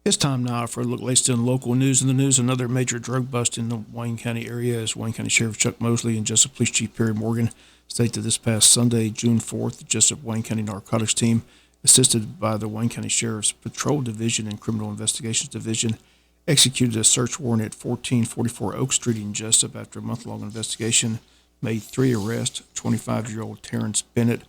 It's time now for a look latest in local news. In the news, another major drug bust in the Wayne County area as Wayne County Sheriff Chuck Mosley and Jesup Police Chief Perry Morgan state that this past Sunday, June 4th, the Jesup Wayne County Narcotics Team, assisted by the Wayne County Sheriff's Patrol Division and Criminal Investigations Division, executed a search warrant at 1444 Oak Street in Jesup. After a month-long investigation, made 3 arrests: 25-year-old Terrence Bennett,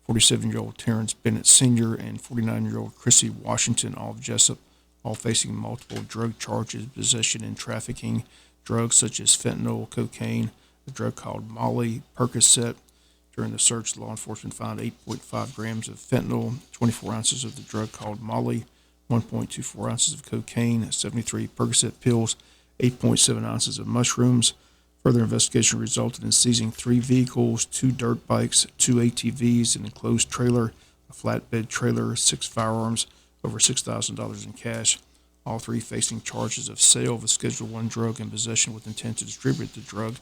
47-year-old Terrence Bennett Sr., and 49-year-old Chrissy Washington, all of Jesup, all facing multiple drug charges: possession and trafficking drugs such as fentanyl, cocaine, a drug called Molly, Percocet. During the search, law enforcement found 8.5 grams of fentanyl, 24 ounces of the drug called Molly, 1.24 ounces of cocaine, 73 Percocet pills, 8.7 ounces of mushrooms. Further investigation resulted in seizing 3 vehicles, 2 dirt bikes, 2 ATVs, an enclosed trailer, a flatbed trailer, 6 firearms, over $6,000 in cash. All 3 facing charges of sale of a Schedule I drug and possession with intent to distribute the drug.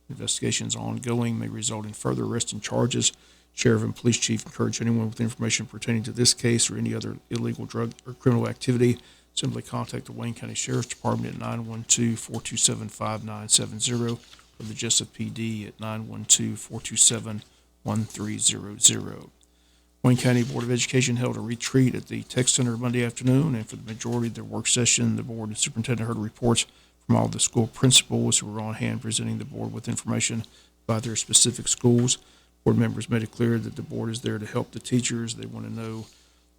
Investigations ongoing may result in further arrest and charges. Sheriff and Police Chief encourage anyone with information pertaining to this case or any other illegal drug or criminal activity, simply contact the Wayne County Sheriff's Department at 912-427-5970 or the Jesup PD at 912-427-1300. Wayne County Board of Education held a retreat at the Tech Center Monday afternoon, and for the majority of their work session, the board and superintendent heard reports from all the school principals who were on hand presenting the board with information about their specific schools. Board members made it clear that the board is there to help the teachers. They want to know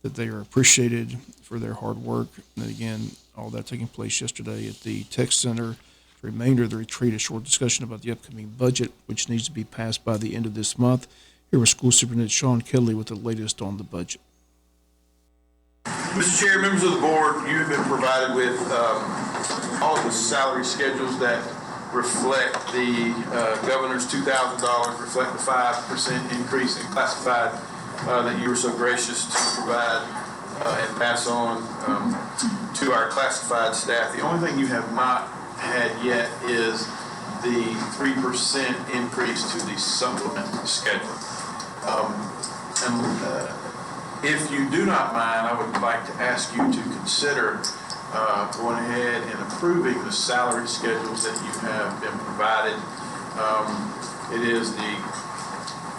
that they are appreciated for their hard work. And again, all that taking place yesterday at the Tech Center. The remainder of the retreat, a short discussion about the upcoming budget, which needs to be passed by the end of this month. Here was School Superintendent Sean Kelly with the latest on the budget. Mr. Chair, members of the board, you have been provided with all of the salary schedules that reflect the governor's $2,000, reflect the 5% increase in classified that you were so gracious to provide and pass on to our classified staff. The only thing you have not had yet is the 3% increase to the supplement schedule. If you do not mind, I would like to ask you to consider going ahead and approving the salary schedules that you have been provided. It is the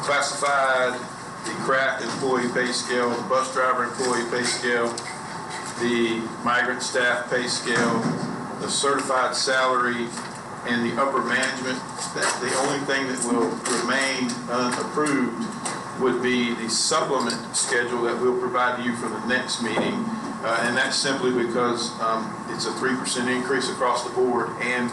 classified, the craft employee pay scale, the bus driver employee pay scale, the migrant staff pay scale, the certified salary, and the upper management. The only thing that will remain unapproved would be the supplement schedule that we'll provide to you for the next meeting. And that's simply because it's a 3% increase across the board and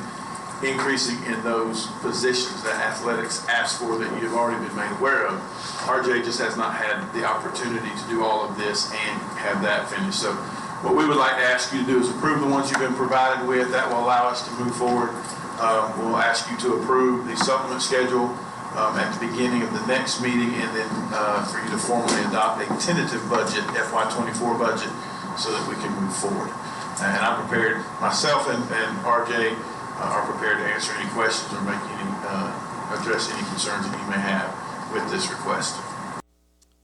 increasing in those positions that athletics asked for that you've already been made aware of. RJ just has not had the opportunity to do all of this and have that finished. So what we would like to ask you to do is approve the ones you've been provided with. That will allow us to move forward. We'll ask you to approve the supplement schedule at the beginning of the next meeting, and then for you to formally adopt a tentative budget, FY24 budget, so that we can move forward. And I'm prepared, myself and RJ are prepared to answer any questions or make any, address any concerns that you may have with this request.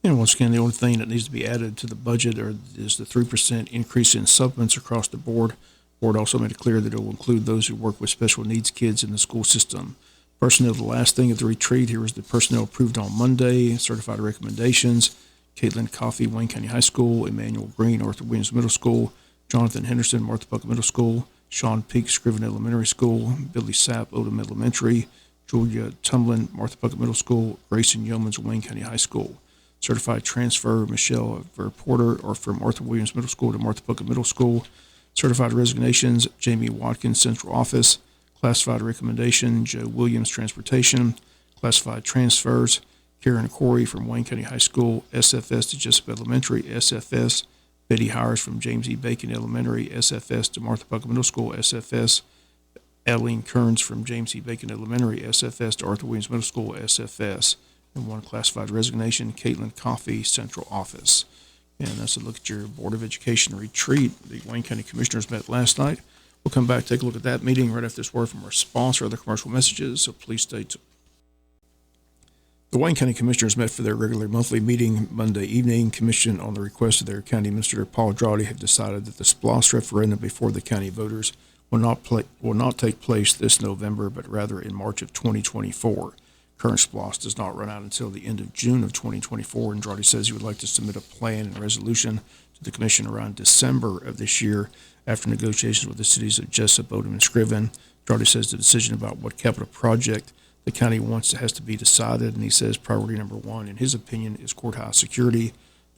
And once again, the only thing that needs to be added to the budget is the 3% increase in supplements across the board. The board also made it clear that it will include those who work with special needs kids in the school system. Personnel, the last thing at the retreat, here was the personnel approved on Monday, certified recommendations: Caitlin Coffey, Wayne County High School; Emmanuel Green, Arthur Williams Middle School; Jonathan Henderson, Martha Puckett Middle School; Sean Peak, Scriven Elementary School; Billy Sapp, Odom Elementary; Julia Tumlin, Martha Puckett Middle School; Grayson Yeomans, Wayne County High School. Certified transfer, Michelle Verporter, or from Arthur Williams Middle School to Martha Puckett Middle School. Certified resignations, Jamie Watkins, Central Office. Classified recommendation, Joe Williams, Transportation. Classified transfers, Karen Corey from Wayne County High School, SFS to Jesup Elementary, SFS. Betty Hires from James E. Bacon Elementary, SFS to Martha Puckett Middle School, SFS. Adeline Kearns from James E. Bacon Elementary, SFS to Arthur Williams Middle School, SFS. And 1 classified resignation, Caitlin Coffey, Central Office. And that's a look at your Board of Education retreat. The Wayne County Commissioners met last night. We'll come back, take a look at that meeting right after this word from our sponsor, other commercial messages, so please stay tuned. The Wayne County Commissioners met for their regular monthly meeting Monday evening. Commission, on the request of their County Administrator Paul Drawdy, have decided that the SPLOST referendum before the county voters will not take place this November, but rather in March of 2024. Current SPLOST does not run out until the end of June of 2024, and Drawdy says he would like to submit a plan and resolution to the Commission around December of this year after negotiations with the cities of Jesup, Odom, and Scriven. Drawdy says the decision about what capital project the county wants has to be decided, and he says priority number one, in his opinion, is courthouse security. The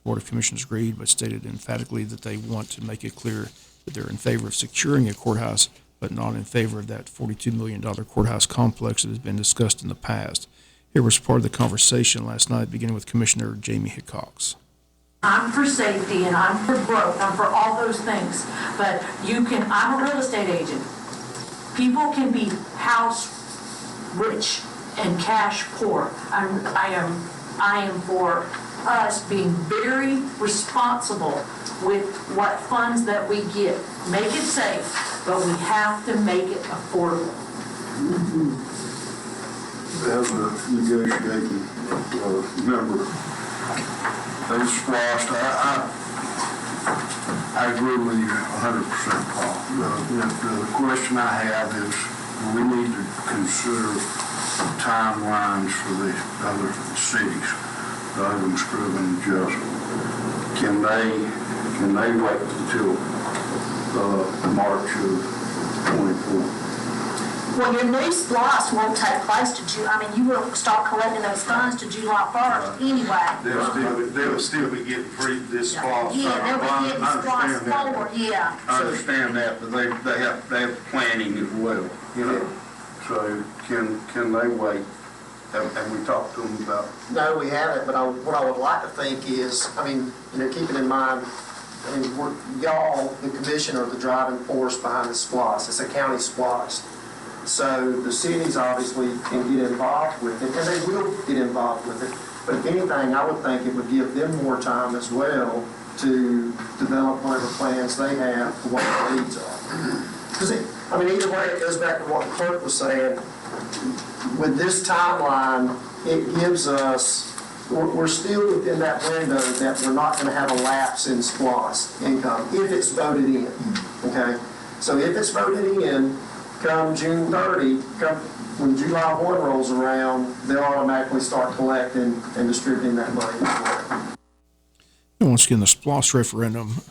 Board of Commissioners agreed, but stated emphatically that they want to make it clear that they're in favor of securing a courthouse, but not in favor of that $42 million courthouse complex that has been discussed in the past. Here was part of the conversation last night, beginning with Commissioner Jamie Hickox. I'm for safety and I'm for growth, I'm for all those things, but I'm a real estate agent. People can be house rich and cash poor. I am for us being very responsible with what funds that we get. Make it safe, but we have to make it affordable. As a negotiating member, they squashed. I agree with you 100%, Paul. The question I have is, we need to consider timelines for the other cities, Odom, Scriven, and Jesup. Can they wait until March of 24? Well, your new SPLOST won't take place you won't start collecting those funds to July 1st anyway. They'll still be getting free this SPLOST. Yeah, they'll be getting SPLOST forward, yeah. I understand that, but they have planning as well, you know. So can they wait? Have we talked to them about? No, we haven't, but what I would like to think is, keeping in mind, y'all, the commission, are the driving force behind the SPLOST. It's a county SPLOST. So the cities obviously can get involved with it, and they will get involved with it. But if anything, I would think it would give them more time as well to develop whatever plans they have for what their needs are. Because either way, it goes back to what the clerk was saying. With this timeline, it gives us, we're still within that window that we're not going to have a lapse in SPLOST income if it's voted in. Okay? So if it's voted in, come June 30, when July 1 rolls around, they'll automatically start collecting and distributing that money. And once again, the SPLOST referendum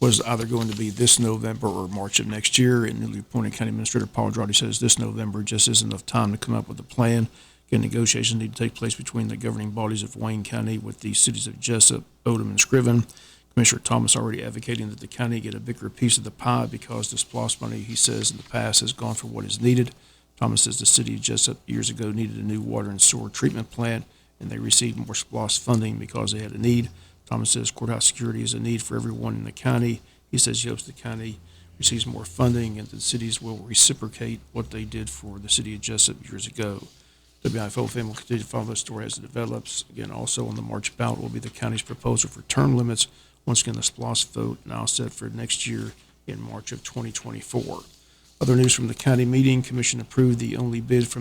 was either going to be this November or March of next year, and newly appointed County Administrator Paul Drawdy says this November just isn't enough time to come up with a plan. Again, negotiations need to take place between the governing bodies of Wayne County with the cities of Jesup, Odom, and Scriven. Commissioner Thomas already advocating that the county get a bigger piece of the pie because the SPLOST money, he says, in the past has gone for what is needed. Thomas says the city of Jesup years ago needed a new water and sewer treatment plant, and they received more SPLOST funding because they had a need. Thomas says courthouse security is a need for everyone in the county. He says he hopes the county receives more funding and the cities will reciprocate what they did for the city of Jesup years ago. WIFO family will continue to follow the story as it develops. Again, also on the March ballot will be the county's proposal for term limits. Once again, the SPLOST vote now set for next year in March of 2024. Other news from the county meeting, Commission approved the only bid for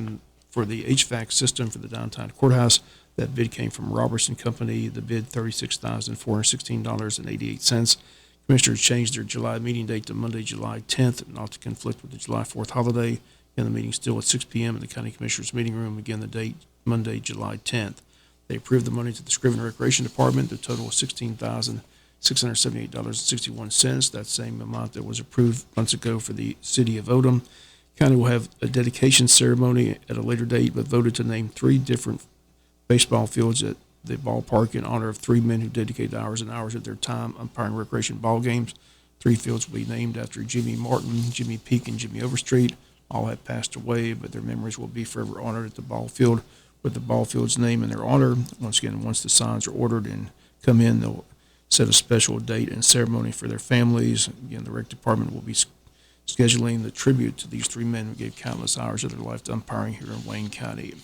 the HVAC system for the downtown courthouse. That bid came from Robertson Company. The bid $36,416.88. Commissioners changed their July meeting date to Monday, July 10th, not to conflict with the July 4th holiday. And the meeting still at 6 p.m. in the County Commissioners meeting room. Again, the date, Monday, July 10th. They approved the money to the Scriven Recreation Department. The total was $16,678.61. That same amount that was approved months ago for the city of Odom. County will have a dedication ceremony at a later date, but voted to name 3 different baseball fields at the ballpark in honor of 3 men who dedicated hours and hours of their time umpiring recreation ball games. 3 fields will be named after Jimmy Martin, Jimmy Peak, and Jimmy Overstreet. All have passed away, but their memories will be forever honored at the ball field with the ball field's name in their honor. Once again, once the signs are ordered and come in, they'll set a special date and ceremony for their families. Again, the rec department will be scheduling the tribute to these 3 men who gave countless hours of their life to umpiring here in Wayne County.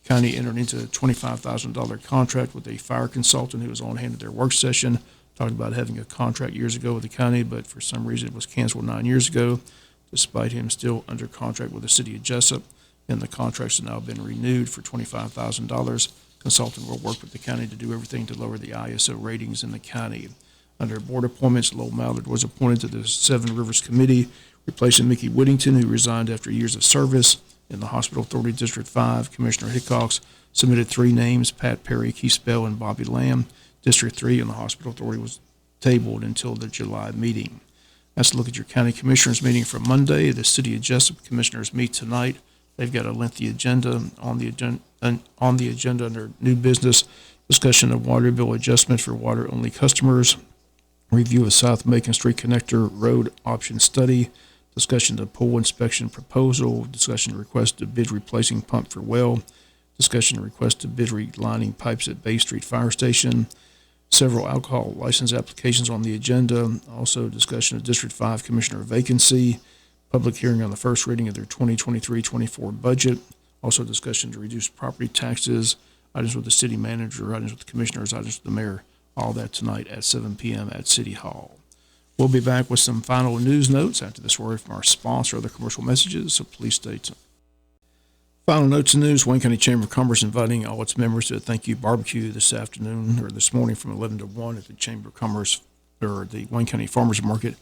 County entered into a $25,000 contract with a fire consultant who was on hand at their work session. Talked about having a contract years ago with the county, but for some reason it was canceled 9 years ago, despite him still under contract with the city of Jesup. And the contracts have now been renewed for $25,000. Consultant will work with the county to do everything to lower the ISO ratings in the county. Under board appointments, Lowell Mallard was appointed to the Seven Rivers Committee, replacing Mickey Whittington, who resigned after years of service. In the Hospital Authority District 5, Commissioner Hickox submitted 3 names, Pat Perry, Keith Bell, and Bobby Lamb. District 3 in the Hospital Authority was tabled until the July meeting. Let's look at your county commissioners meeting for Monday. The city of Jesup commissioners meet tonight. They've got a lengthy agenda on the agenda under new business, discussion of water bill adjustment for water-only customers, review of South Macon Street Connector Road option study, discussion of pool inspection proposal, discussion request to bid replacing pump for well, discussion request to bid relining pipes at Bay Street Fire Station, several alcohol license applications on the agenda, also discussion of District 5 Commissioner vacancy, public hearing on the first reading of their 2023-24 budget, also discussion to reduce property taxes, items with the city manager, items with the commissioners, items with the mayor, all that tonight at 7 p.m. at City Hall. We'll be back with some final news notes after this word from our sponsor, other commercial messages, so please stay tuned. Final notes and news, Wayne County Chamber of Commerce inviting all its members to a thank you barbecue this morning from 11 to 1 at the Chamber of Commerce, or the Wayne County Farmers Market.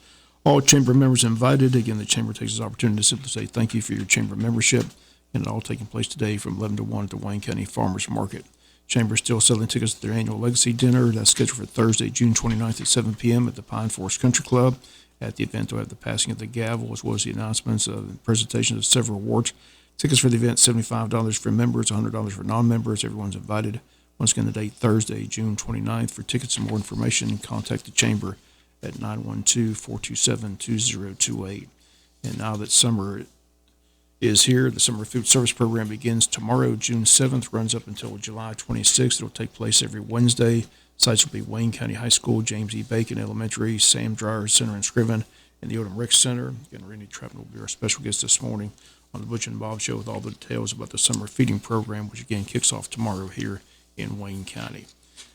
All chamber members invited. Again, the chamber takes this opportunity to simply say thank you for your chamber membership, and it all taking place today from 11 to 1 at the Wayne County Farmers Market. Chamber is still selling tickets to their annual Legacy Dinner. That's scheduled for Thursday, June 29th at 7 p.m. at the Pine Forest Country Club. At the event, they'll have the passing of the gavel as well as the announcements of presentations of several awards. Tickets for the event, $75 for members, $100 for non-members. Everyone's invited. Once again, the date, Thursday, June 29th. For tickets and more information, contact the chamber at 912-427-2028. And now that summer is here, the Summer Food Service Program begins tomorrow, June 7th, runs up until July 26th. It'll take place every Wednesday. Sites will be Wayne County High School, James E. Bacon Elementary, Sam Dreyer Center in Scriven, and the Odom Rec Center. Again, Randy Trapman will be our special guest this morning on the Butch and Bob Show with all the details about the summer feeding program, which again kicks off tomorrow here in Wayne County.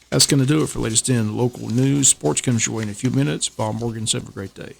That's going to do it for latest in local news. Sports comes your way in a few minutes. Bob Morgan, have a great day.